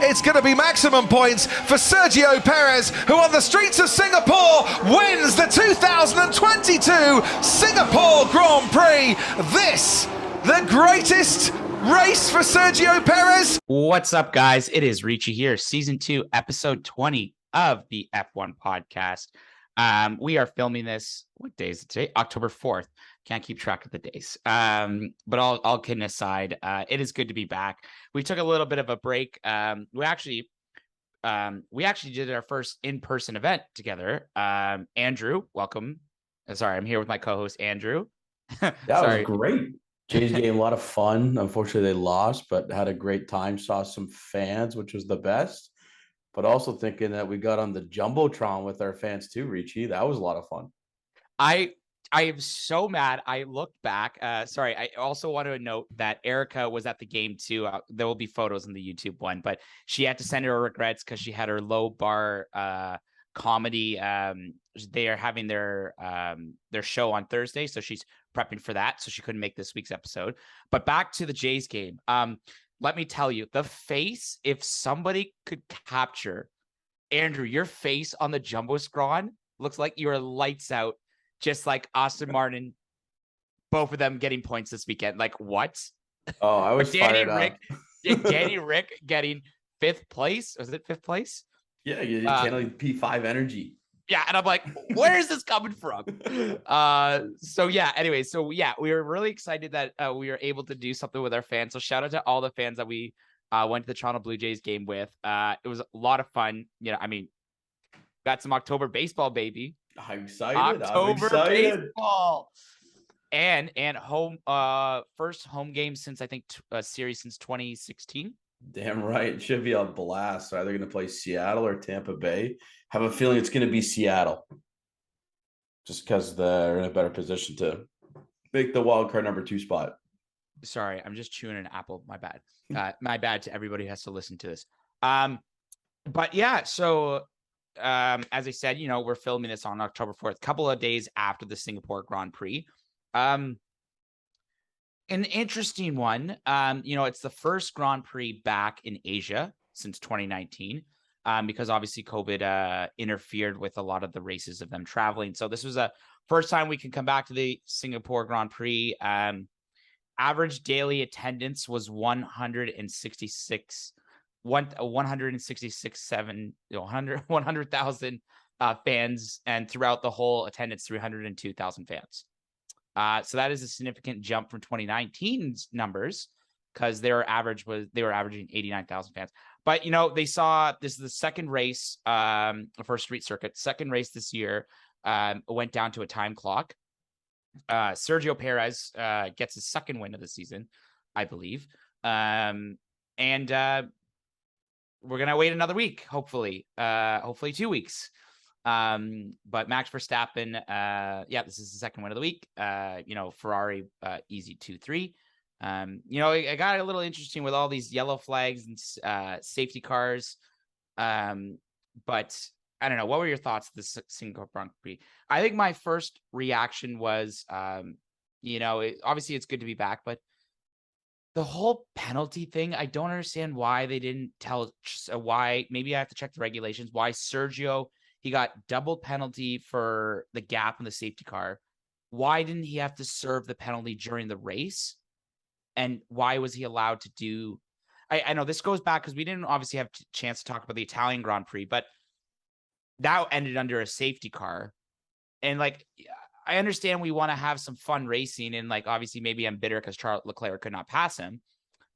it's going to be maximum points for Sergio Perez, who on the streets of Singapore wins the 2022 Singapore Grand Prix. This, the greatest race for Sergio Perez. What's up, guys? It is Ricci here, Season 2, Episode 20 of the F1 Podcast. We are filming this, what day is it today? October 4th. Can't keep track of the days. But all kidding aside, it is good to be back. We took a little bit of a break. We actually did our first in-person event together. Andrew, welcome. Sorry, I'm here with my co-host, Andrew. That was great. Jays game, a lot of fun. Unfortunately, they lost, but had a great time. Saw some fans, which was the best. But also thinking that we got on the Jumbotron with our fans too, Ricci. That was a lot of fun. I am so mad. I looked back. I also want to note that Erica was at the game too. There will be photos in the YouTube one, but she had to send her regrets because she had her low bar comedy. They are having their show on Thursday, so she's prepping for that. So she couldn't make this week's episode. But back to the Jays game. Let me tell you, the face, if somebody could capture, Andrew, your face on the Jumbotron looks like you were lights out, just like Aston Martin, both of them getting points this weekend. Like, what? Oh, I was fired up. Danny Rick getting 5th place. Was it 5th place? Yeah, you channeling P5 energy. Yeah, and I'm like, where is this coming from? We were really excited that we were able to do something with our fans. So shout out to all the fans that we went to the Toronto Blue Jays game with. It was a lot of fun. Got some October baseball, baby. I'm excited. October baseball. And home first home game since I think series since 2016. Damn right. It should be a blast. So either going to play Seattle or Tampa Bay. Have a feeling it's going to be Seattle. Just because they're in a better position to make the wild card number 2 spot. Sorry, I'm just chewing an apple. My bad. My bad to everybody who has to listen to this. As I said, we're filming this on October 4th, a couple of days after the Singapore Grand Prix. An interesting one. It's the first Grand Prix back in Asia since 2019, because obviously COVID interfered with a lot of the races of them traveling. So this was a first time we can come back to the Singapore Grand Prix. Average daily attendance was 100,000 fans, and throughout the whole attendance, 302,000 fans. So that is a significant jump from 2019's numbers, because they were averaging 89,000 fans. But they saw this is the second race for street circuit. Second race this year went down to a time clock. Sergio Perez gets his second win of the season, I believe. We're gonna wait another week, hopefully 2 weeks. But Max Verstappen, this is the second win of the week. Ferrari, easy 2-3. It got a little interesting with all these yellow flags and safety cars. But I don't know. What were your thoughts of the Singapore Grand Prix? I think my first reaction was, obviously it's good to be back, but the whole penalty thing, I don't understand why they didn't tell why. Maybe I have to check the regulations. Why Sergio, he got double penalty for the gap in the safety car. Why didn't he have to serve the penalty during the race? And why was he allowed to do? I know this goes back because we didn't obviously have a chance to talk about the Italian Grand Prix, but that ended under a safety car. And I understand we want to have some fun racing, and obviously maybe I'm bitter because Charles Leclerc could not pass him,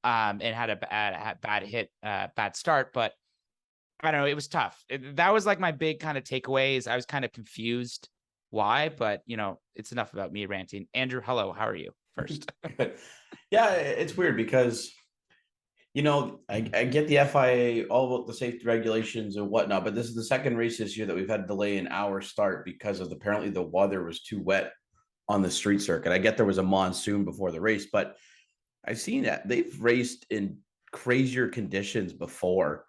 and had a bad start, but I don't know. It was tough. That was my big kind of takeaways. I was kind of confused why, but it's enough about me ranting. Andrew, hello. How are you first? Yeah, it's weird because, I get the FIA, all about the safety regulations and whatnot, but this is the second race this year that we've had to delay an hour start because of apparently the weather was too wet on the street circuit. I get there was a monsoon before the race, but I've seen that they've raced in crazier conditions before.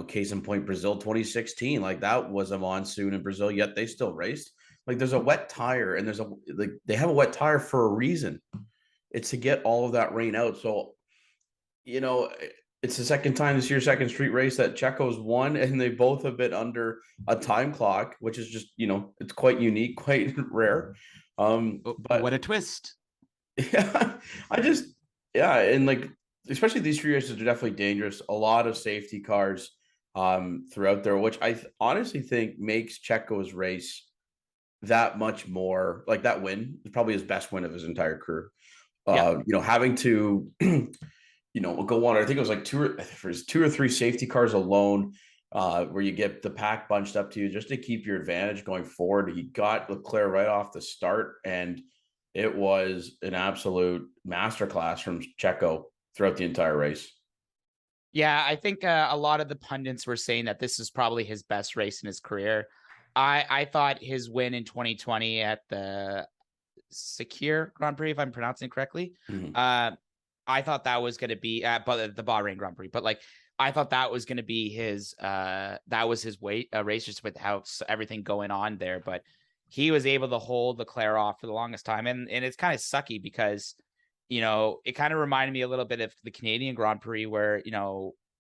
Case in point, Brazil 2016, that was a monsoon in Brazil, yet they still raced. There's a wet tire, and they have a wet tire for a reason. It's to get all of that rain out. So, It's the second time this year, second street race that Checo's won, and they both have been under a time clock, which is just, it's quite unique, quite rare. What But a twist. yeah, and like, especially these street races are definitely dangerous. A lot of safety cars throughout there, which I honestly think makes Checo's race that much more, like, that win is probably his best win of his entire career. Yeah. Having to go on, I think it was like two or three safety cars alone, where you get the pack bunched up to you just to keep your advantage going forward. He got Leclerc right off the start, and it was an absolute masterclass from Checo throughout the entire race. Yeah, I think a lot of the pundits were saying that this is probably his best race in his career. I thought his win in 2020 at the Singapore Grand Prix, if I'm pronouncing it correctly, I thought that was going to be but the Bahrain Grand Prix, but like I thought that was going to be his that was his race, just with how everything going on there. But he was able to hold Leclerc off for the longest time, and it's kind of sucky because it kind of reminded me a little bit of the Canadian Grand Prix where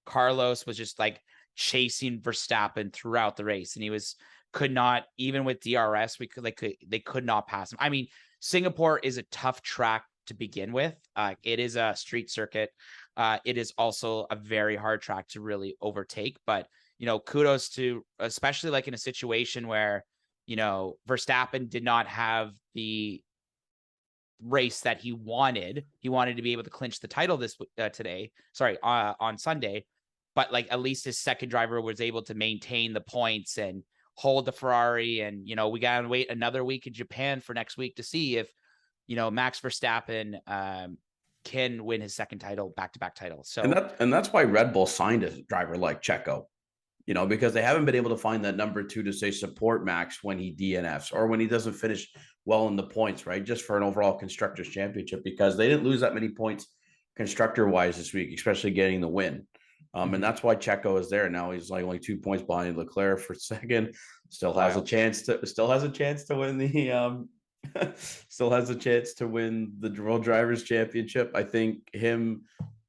Carlos was just like chasing Verstappen throughout the race, and he could not, even with DRS, they could not pass him. I mean, Singapore is a tough track to begin with. It is a street circuit. It is also a very hard track to really overtake. But kudos to, especially like in a situation where Verstappen did not have the race that he wanted. He wanted to be able to clinch the title on Sunday. But like at least his second driver was able to maintain the points and hold the Ferrari. And we gotta wait another week in Japan for next week to see if Max Verstappen can win his second title, back-to-back title. So and that's why Red Bull signed a driver like Checo, because they haven't been able to find that number two to say support Max when he DNFs or when he doesn't finish well in the points, right? Just for an overall Constructors Championship, because they didn't lose that many points constructor wise this week, especially getting the win. And that's why Checo is there now. He's like only 2 points behind Leclerc for second. Still has a chance to win the still has a chance to win the World Drivers' Championship. I think him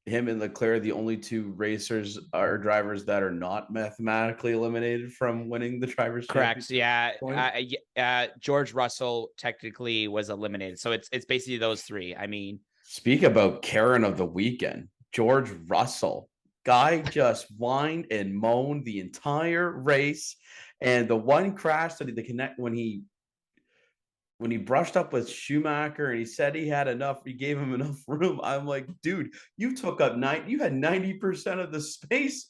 and Leclerc are the only two racers or drivers that are not mathematically eliminated from winning the Drivers' correct. Championship. Yeah. George Russell technically was eliminated. So it's basically those three. I mean, speak about Karen of the weekend, George Russell. Guy just whined and moaned the entire race. And the one crash that when he brushed up with Schumacher and he said he had enough, he gave him enough room. I'm like, dude, you took up you had 90% of the space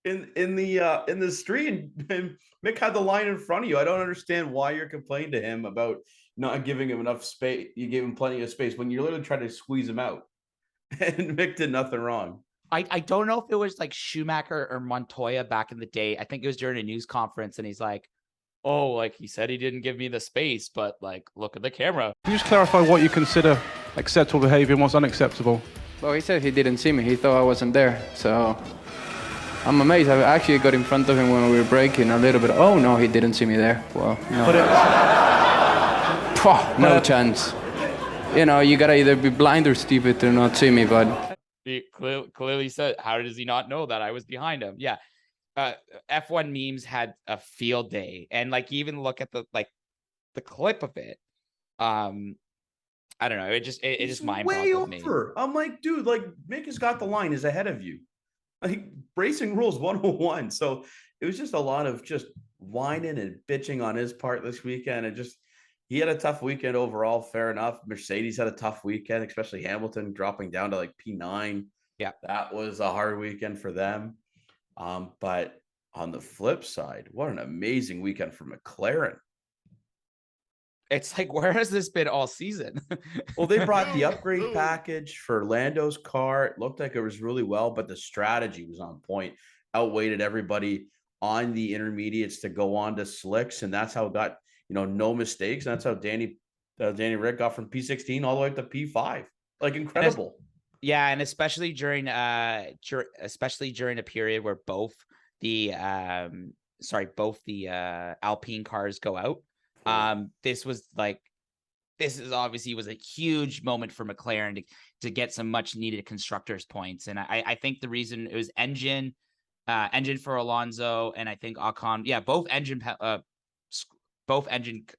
in the street, and Mick had the line in front of you. I don't understand why you're complaining to him about not giving him enough space. You gave him plenty of space when you're literally trying to squeeze him out, and Mick did nothing wrong. I don't know if it was like Schumacher or Montoya back in the day. I think it was during a news conference, and he's like, oh, like he said he didn't give me the space, but like, look at the camera. Can you just clarify what you consider acceptable behavior and what's unacceptable? Well, he said he didn't see me. He thought I wasn't there. So I'm amazed. I actually got in front of him when we were braking a little bit. Oh, no, he didn't see me there. Well, no. No chance. You got to either be blind or stupid to not see me, but... He clearly said, how does he not know that I was behind him? Yeah. F1 memes had a field day, and like even look at the clip of it. I don't know. It just mind boggles me. I'm like, dude, like Mick has got the line is ahead of you. Like racing rules 101. So it was just a lot of just whining and bitching on his part this weekend. He had a tough weekend overall. Fair enough. Mercedes had a tough weekend, especially Hamilton dropping down to like P9. Yeah, that was a hard weekend for them. But on the flip side, what an amazing weekend for McLaren. It's like, where has this been all season? Well, they brought the upgrade package for Lando's car. It looked like it was really well, but the strategy was on point. Outweighted everybody on the intermediates to go on to slicks, and that's how it got no mistakes. And that's how Danny Rick got from P16 all the way up to P5. Like incredible. Yeah, and especially during a period where both the Alpine cars go out. This was like this is obviously was a huge moment for McLaren to get some much needed constructors points. And I think the reason it was engine for Alonso, and I think Ocon, both engine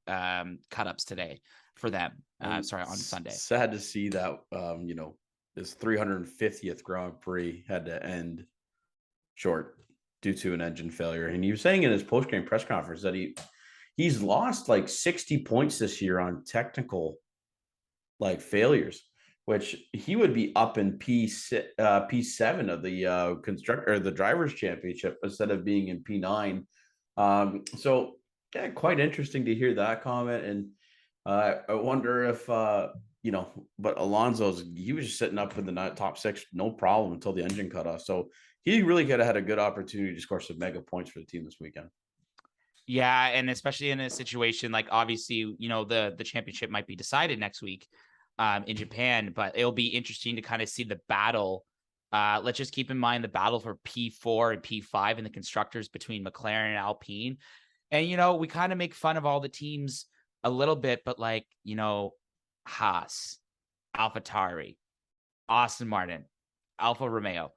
cut ups today for them. On Sunday. Sad to see that this 350th Grand Prix had to end short due to an engine failure. And he was saying in his post-game press conference that he's lost like 60 points this year on technical failures, which he would be up in P7 of the Drivers Championship instead of being in P9. So yeah, quite interesting to hear that comment. And I wonder if but Alonso's, he was just sitting up in the top 6, no problem until the engine cut off. So he really could have had a good opportunity to score some mega points for the team this weekend. Yeah, and especially in a situation like, obviously, the championship might be decided next week in Japan, but it'll be interesting to kind of see the battle. Let's just keep in mind the battle for P4 and P5 in the constructors between McLaren and Alpine. And, we kind of make fun of all the teams a little bit, but Haas, AlphaTauri, Aston Martin, Alfa Romeo,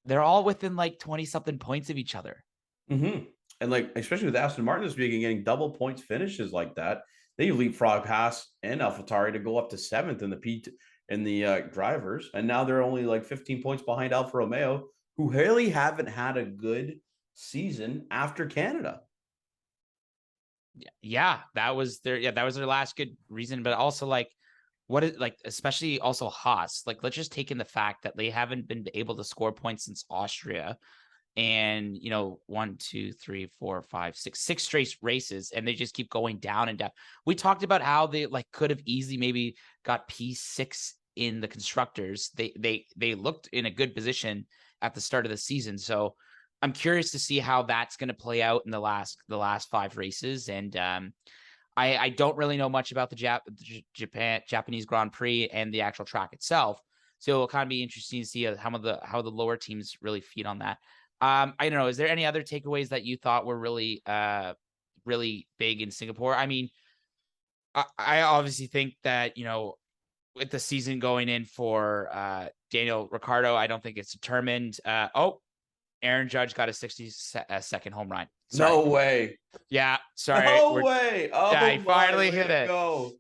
they're all within 20 something points of each other. Mm-hmm. And especially with Aston Martin this week and getting double points finishes like that, they leapfrog Haas and AlphaTauri to go up to 7th in the drivers, and now they're only 15 points behind Alfa Romeo, who really haven't had a good season after Canada. Yeah, that was their last good reason, but also especially also Haas. Let's just take in the fact that they haven't been able to score points since Austria. And 1, 2, 3, 4, 5, 6 straight races, and they just keep going down and down. We talked about how they could have easily maybe got P6 in the constructors. They looked in a good position at the start of the season. So I'm curious to see how that's going to play out in the last 5 races. And I don't really know much about the Japanese Grand Prix and the actual track itself. So it'll kind of be interesting to see how the lower teams really feed on that. I don't know. Is there any other takeaways that you thought were really, really big in Singapore? I mean, I obviously think that, with the season going in for Daniel Ricciardo, I don't think it's determined. Aaron Judge got a 60-second home run. Sorry. No way. Yeah. Sorry. No way. Oh, yeah, he finally hit it. Go.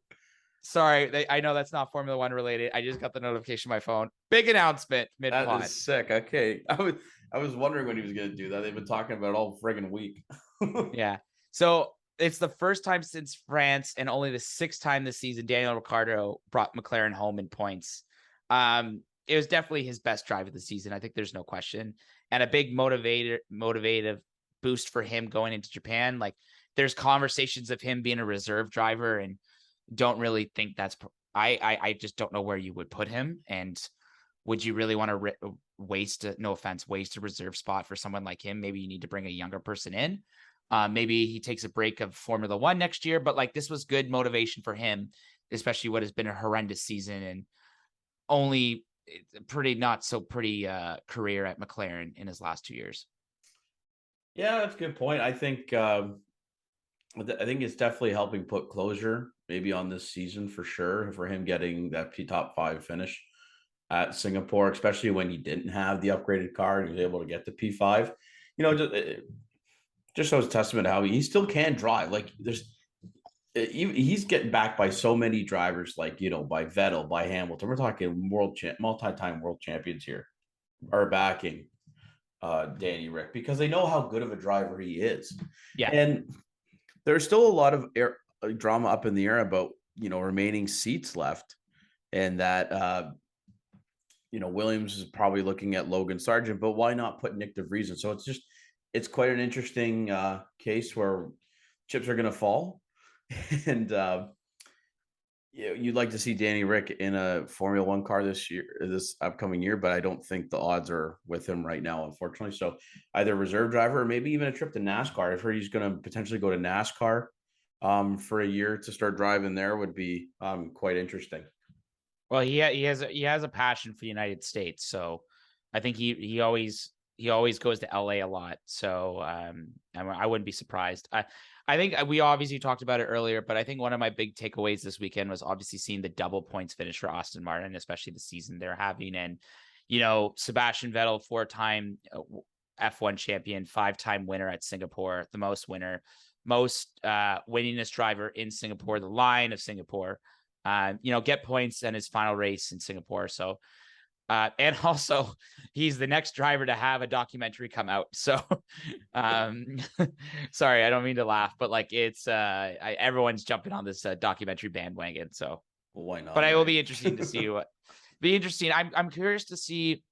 Sorry. I know that's not Formula One related. I just got the notification on my phone. Big announcement mid-pod. That is sick. Okay. I was wondering when he was going to do that. They've been talking about it all friggin' week. Yeah. So it's the first time since France and only the 6th time this season Daniel Ricciardo brought McLaren home in points. It was definitely his best drive of the season. I think there's no question. And a big motivative boost for him going into Japan. There's conversations of him being a reserve driver, and don't really think that's I just don't know where you would put him. And would you really want to waste a reserve spot for someone like him? Maybe you need to bring a younger person in. Maybe he takes a break of Formula One next year, but this was good motivation for him, especially what has been a horrendous season and only not so pretty career at McLaren in his last 2 years. Yeah, that's a good point. I think it's definitely helping put closure maybe on this season for sure, for him getting that top 5 finish at Singapore, especially when he didn't have the upgraded car and he was able to get the P5. Just shows testament to how he still can drive. He's getting backed by so many drivers, by Vettel, by Hamilton. We're talking multi-time world champions here are backing Danny Rick because they know how good of a driver he is. Yeah. And there's still a lot of drama up in the air about, remaining seats left, and that, Williams is probably looking at Logan Sargent, but why not put Nick DeVries in? So it's quite an interesting case where chips are going to fall. And you'd like to see Danny Rick in a Formula One car this upcoming year, but I don't think the odds are with him right now, unfortunately. So either reserve driver or maybe even a trip to NASCAR. I've heard he's going to potentially go to NASCAR for a year to start driving there would be quite interesting. Well, he has a passion for the United States, so I think he always he always goes to LA a lot. So I wouldn't be surprised. I think we obviously talked about it earlier, but I think one of my big takeaways this weekend was obviously seeing the double points finish for Aston Martin, especially the season they're having. And, Sebastian Vettel, 4-time F1 champion, 5-time winner at Singapore, the most winningest driver in Singapore, the Lion of Singapore, get points in his final race in Singapore. So, and also he's the next driver to have a documentary come out. So, sorry, I don't mean to laugh, but like it's, everyone's jumping on this documentary bandwagon. So why not? But I will be interesting to see I'm curious to see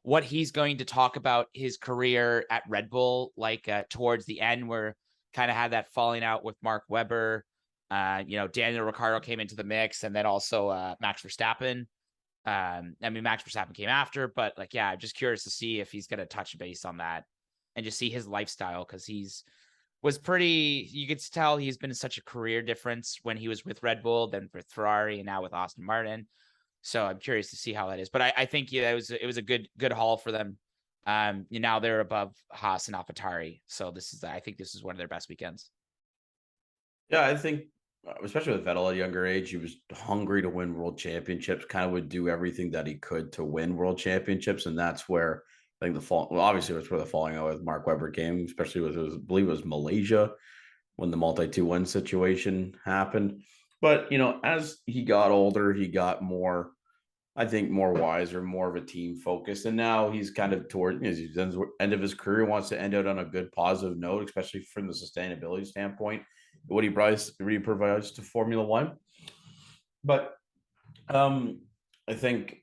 what he's going to talk about his career at Red Bull, like towards the end, where kind of had that falling out with Mark Webber. Daniel Ricciardo came into the mix, and then also Max Verstappen. Max Verstappen came after, but I'm just curious to see if he's going to touch base on that and just see his lifestyle, because you could tell he's been such a career difference when he was with Red Bull, then with Ferrari, and now with Aston Martin. So I'm curious to see how that is. But I think it was a good haul for them. Now they're above Haas and AlphaTauri. So I think this is one of their best weekends. Yeah, I think especially with Vettel at a younger age, he was hungry to win world championships, kind of would do everything that he could to win world championships. And that's where I think obviously that's where the falling out with Mark Webber came, especially with, I believe it was Malaysia when the multi-2-1 situation happened. But, as he got older, he got more wiser, more of a team focused. And now he's kind of toward the end of his career, wants to end out on a good positive note, especially from the sustainability standpoint, what he provides to Formula One. But I think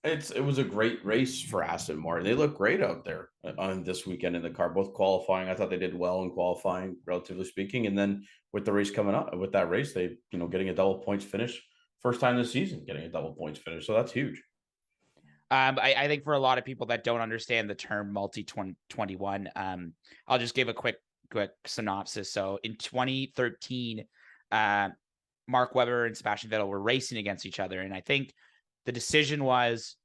it was a great race for Aston Martin. They look great out there on this weekend in the car, both qualifying. I thought they did well in qualifying, relatively speaking. And then with the race coming up, with that race, they, getting a double points finish, first time this season, getting a double points finish. So that's huge. I think for a lot of people that don't understand the term multi-21, I'll just give a quick synopsis. So in 2013, Mark Webber and Sebastian Vettel were racing against each other. And I think the decision was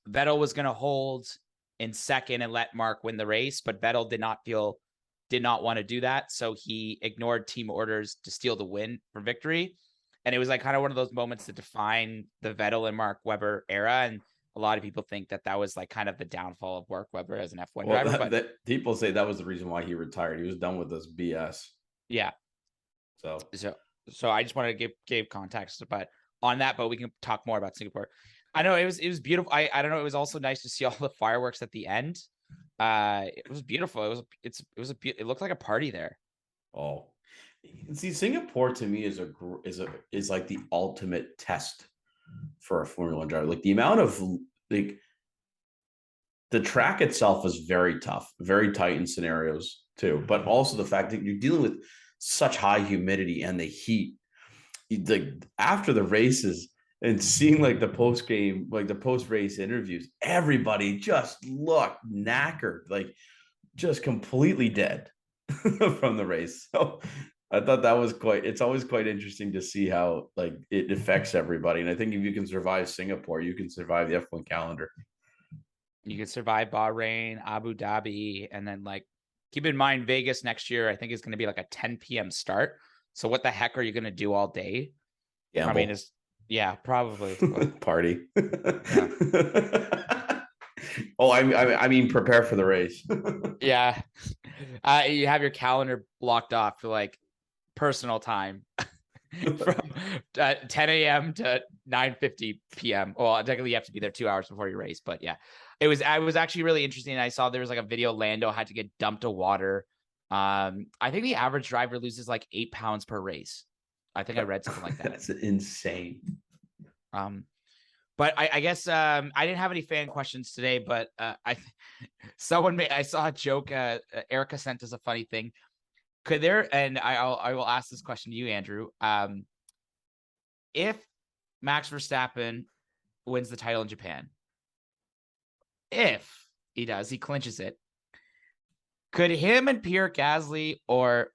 Vettel was going to hold in second and let Mark win the race, but Vettel did not want to do that. So he ignored team orders to steal the win for victory. And it was like kind of one of those moments that define the Vettel and Mark Webber era. And a lot of people think that was like kind of the downfall of Mark Webber as an F1 driver. But people say that was the reason why he retired. He was done with this BS. Yeah. So I just wanted to give context, but on that, but we can talk more about Singapore. I know it was beautiful. I don't know. It was also nice to see all the fireworks at the end. It was beautiful. It looked like a party there. Oh, see, Singapore to me is like the ultimate test for a Formula One driver. Like the amount of the track itself is very tough, very tight in scenarios too, but also the fact that you're dealing with such high humidity and the heat. After the races and seeing like the post-game, like the post-race interviews, everybody just looked knackered, like just completely dead from the race. So I thought that was it's always quite interesting to see how like it affects everybody. And I think if you can survive Singapore, you can survive the F1 calendar. You can survive Bahrain, Abu Dhabi, and then like keep in mind Vegas next year, I think is going to be like a 10 p.m. start. So what the heck are you going to do all day? Gamble. I mean, probably party. Oh, I mean, prepare for the race. Yeah. You have your calendar blocked off for like personal time from 10 a.m. to 9:50 p.m. Well, technically you have to be there 2 hours before your race, but yeah, it was actually really interesting. I saw there was like a video, Lando had to get dumped of water. I think the average driver loses like 8 pounds per race. I think I read something like that. That's insane. But I guess I didn't have any fan questions today, but I saw a joke. Erica sent us a funny thing. Could there, and I will ask this question to you, Andrew. If Max Verstappen wins the title in Japan, if he does, he clinches it, could him and Pierre Gasly or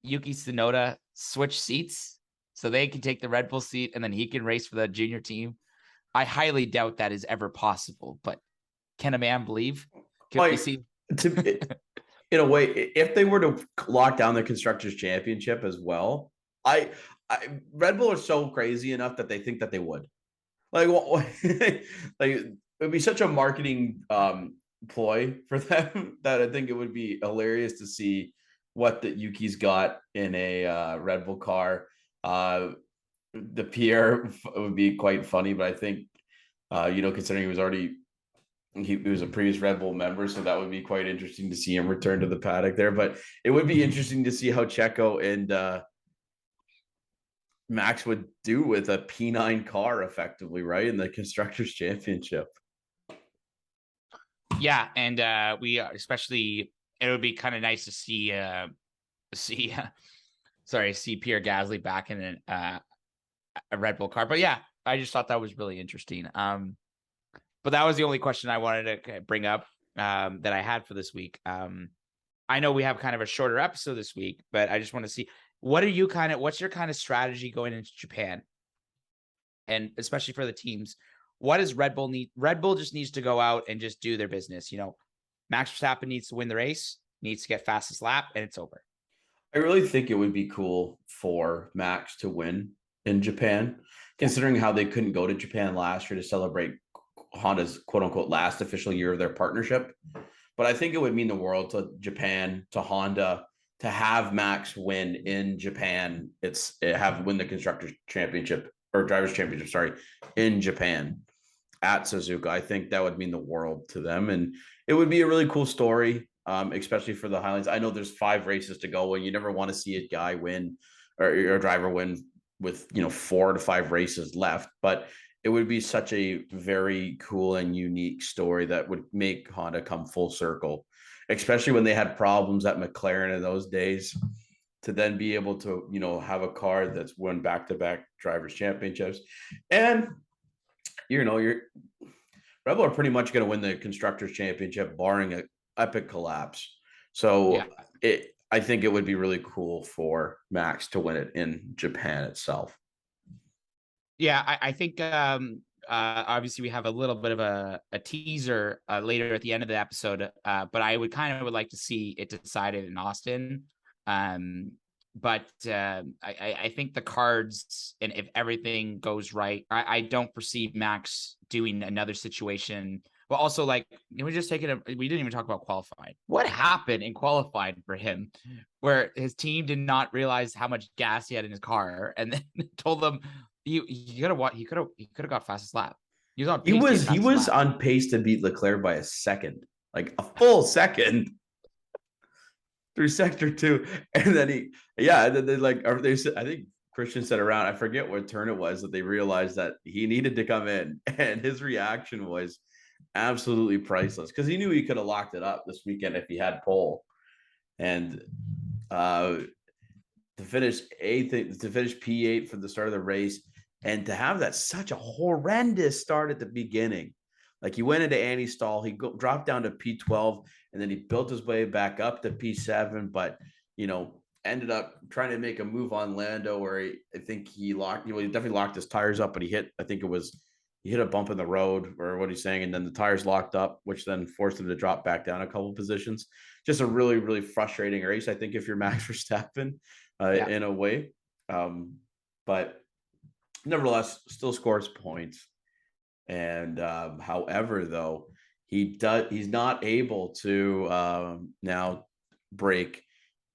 Yuki Tsunoda switch seats so they can take the Red Bull seat and then he can race for the junior team? I highly doubt that is ever possible, but Can a man believe? Can we see? In a way, if they were to lock down the Constructors Championship as well, Red Bull are so crazy enough that they think that they would. Like, like it would be such a marketing ploy for them that I think it would be hilarious to see what the Yuki's got in a Red Bull car. The Pierre would be quite funny, but I think considering he was a previous Red Bull member, so that would be quite interesting to see him return to the paddock there. But it would be interesting to see how Checo and Max would do with a P9 car effectively, right, in the Constructors Championship. Yeah, and we are, especially it would be kind of nice to see Pierre Gasly back in a Red Bull car. But yeah, I just thought that was really interesting. But that was the only question I wanted to bring up that I had for this week. I know we have kind of a shorter episode this week, but I just want to see what's your kind of strategy going into Japan? And especially for the teams, what does Red Bull need? Red Bull just needs to go out and just do their business. Max Verstappen needs to win the race, needs to get fastest lap, and it's over. I really think it would be cool for Max to win in Japan, considering how they couldn't go to Japan last year to celebrate Honda's quote unquote last official year of their partnership. But I think it would mean the world to Japan, to Honda, to have Max win in Japan. Win the Constructors Championship or Drivers Championship, in Japan at Suzuka. I think that would mean the world to them. And it would be a really cool story, especially for the Highlands. I know there's 5 races to go, and you never want to see a guy win or a driver win with 4 to 5 races left. But it would be such a very cool and unique story that would make Honda come full circle, especially when they had problems at McLaren in those days, to then be able to, have a car that's won back-to-back drivers championships. And, Red Bull are pretty much going to win the Constructors Championship, barring an epic collapse. So I think it would be really cool for Max to win it in Japan itself. Yeah, I think obviously we have a little bit of a teaser later at the end of the episode, but I would like to see it decided in Austin. But I think the cards, and if everything goes right, I don't foresee Max doing another situation. But also, we didn't even talk about qualifying. What happened in qualifying for him, where his team did not realize how much gas he had in his car, and then told them he could have got fastest lap. He was on pace on pace to beat Leclerc by a second, like a full second through sector 2, and then I think Christian said around, I forget what turn it was, that they realized that he needed to come in, and his reaction was absolutely priceless, because he knew he could have locked it up this weekend if he had pole. And to finish P8 for the start of the race, and to have that such a horrendous start at the beginning. Like, he went into Annie's stall, he dropped down to P12, and then he built his way back up to P7, but ended up trying to make a move on Lando, where he definitely locked his tires up, but he hit a bump in the road, or what he's saying, and then the tires locked up, which then forced him to drop back down a couple positions. Just a really, really frustrating race, I think, if you're Max Verstappen, in a way. But nevertheless, still scores points. And however, though, he's not able to now break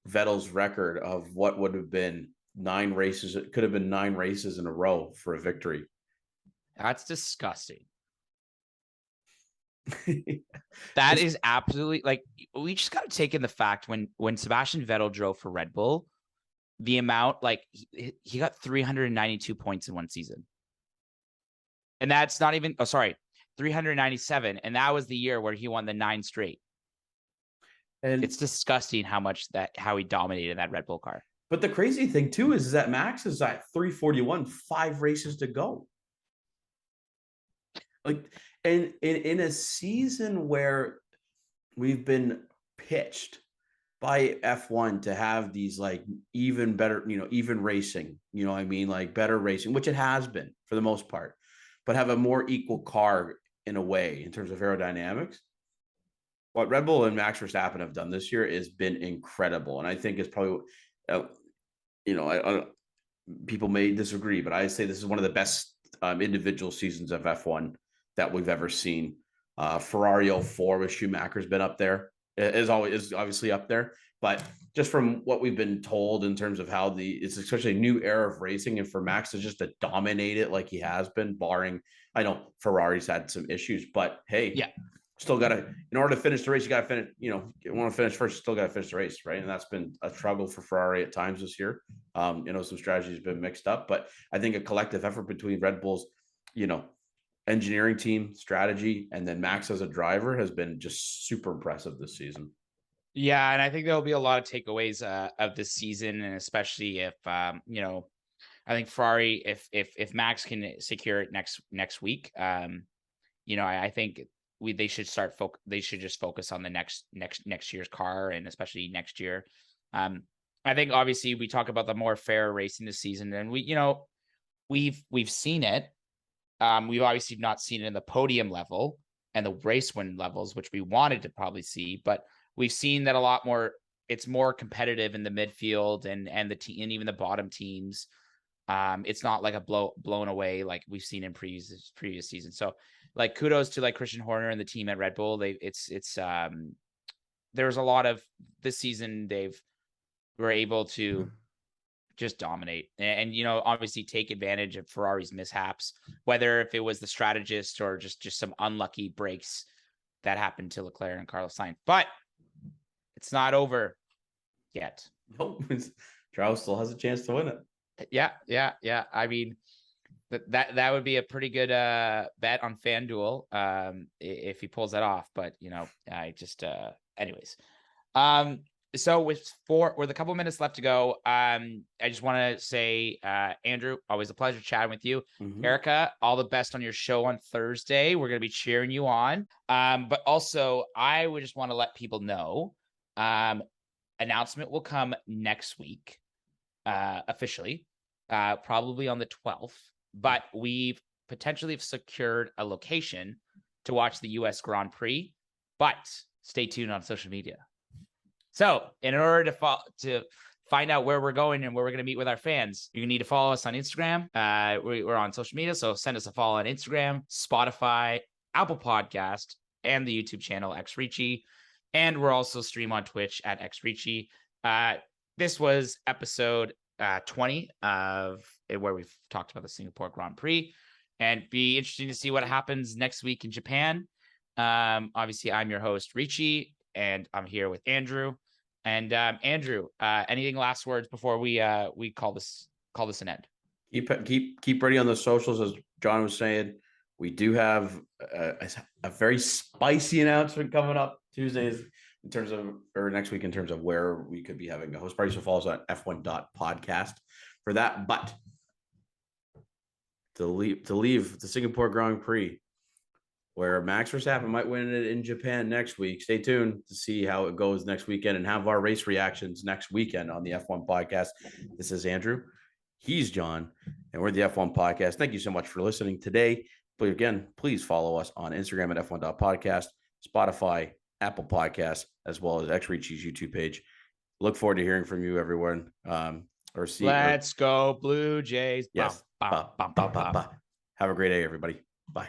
Vettel's record of what would have been 9 races. It could have been 9 races in a row for a victory. That's disgusting. That is absolutely, we just got to take in the fact when Sebastian Vettel drove for Red Bull, the amount, he got 392 points in one season. And that's not even, 397. And that was the year where he won the 9 straight. And it's disgusting how he dominated that Red Bull car. But the crazy thing too is that Max is at 341, 5 races to go. And in a season where we've been pitched by F1 to have these even better, even racing, better racing, which it has been for the most part, but have a more equal car in a way in terms of aerodynamics. What Red Bull and Max Verstappen have done this year has been incredible, and I think it's probably, people may disagree, but I say this is one of the best individual seasons of F1 that we've ever seen. Ferrari 04 with Schumacher's been up there, is obviously up there, but just from what we've been told in terms of how it's especially a new era of racing, and for Max to dominate it like he has been, barring, I know Ferrari's had some issues, but hey, Yeah. still in order to finish the race, you got to finish, you want to finish first, you still got to finish the race, right? And that's been a struggle for Ferrari at times this year. Some strategies have been mixed up, but I think a collective effort between Red Bull's, engineering team, strategy, and then Max as a driver has been just super impressive this season. Yeah, and I think there'll be a lot of takeaways of this season, and especially if I think Ferrari, if Max can secure it next week, I think they should they should just focus on the next year's car, and especially next year. I think obviously we talk about the more fair racing this season, and we've seen it. We've obviously not seen it in the podium level and the race win levels, which we wanted to probably see, but we've seen that a lot more. It's more competitive in the midfield and the team, and even the bottom teams. It's not like a blown away like we've seen in previous seasons. So, like, kudos to like Christian Horner and the team at Red Bull. There's a lot of this season were able to just dominate and obviously take advantage of Ferrari's mishaps, whether if it was the strategist or just some unlucky breaks that happened to Leclerc and Carlos Sainz. But it's not over yet. Nope. Charles still has a chance to win it. Yeah. I mean, that would be a pretty good bet on FanDuel if he pulls that off. But I just anyways. So with a couple minutes left to go, I just want to say, Andrew, always a pleasure chatting with you. Mm-hmm. Erica, all the best on your show on Thursday. We're going to be cheering you on. But also, I would just want to let people know, announcement will come next week, officially, probably on the 12th. But we've potentially secured a location to watch the U.S. Grand Prix. But stay tuned on social media. So in order to find out where we're going and where we're going to meet with our fans, you need to follow us on Instagram. We're on social media, so send us a follow on Instagram, Spotify, Apple Podcast, and the YouTube channel X Ricci. And we're also stream on Twitch at X Ricci. This was episode 20 of where we've talked about the Singapore Grand Prix, and be interesting to see what happens next week in Japan. Obviously, I'm your host Ricci, and I'm here with Andrew. And Andrew, anything last words before we call this an end? Keep ready on the socials, as John was saying. We do have a very spicy announcement coming up Tuesdays next week in terms of where we could be having a host party. So follow us on F1.podcast for that. But to leave the Singapore Grand Prix, where Max Verstappen might win it in Japan next week. Stay tuned to see how it goes next weekend and have our race reactions next weekend on the F1 podcast. This is Andrew. He's John, and we're the F1 podcast. Thank you so much for listening today. But again, please follow us on Instagram at F1.podcast, Spotify, Apple Podcasts, as well as X Ricci's YouTube page. Look forward to hearing from you, everyone. Let's go Blue Jays. Yes. Have a great day, everybody. Bye.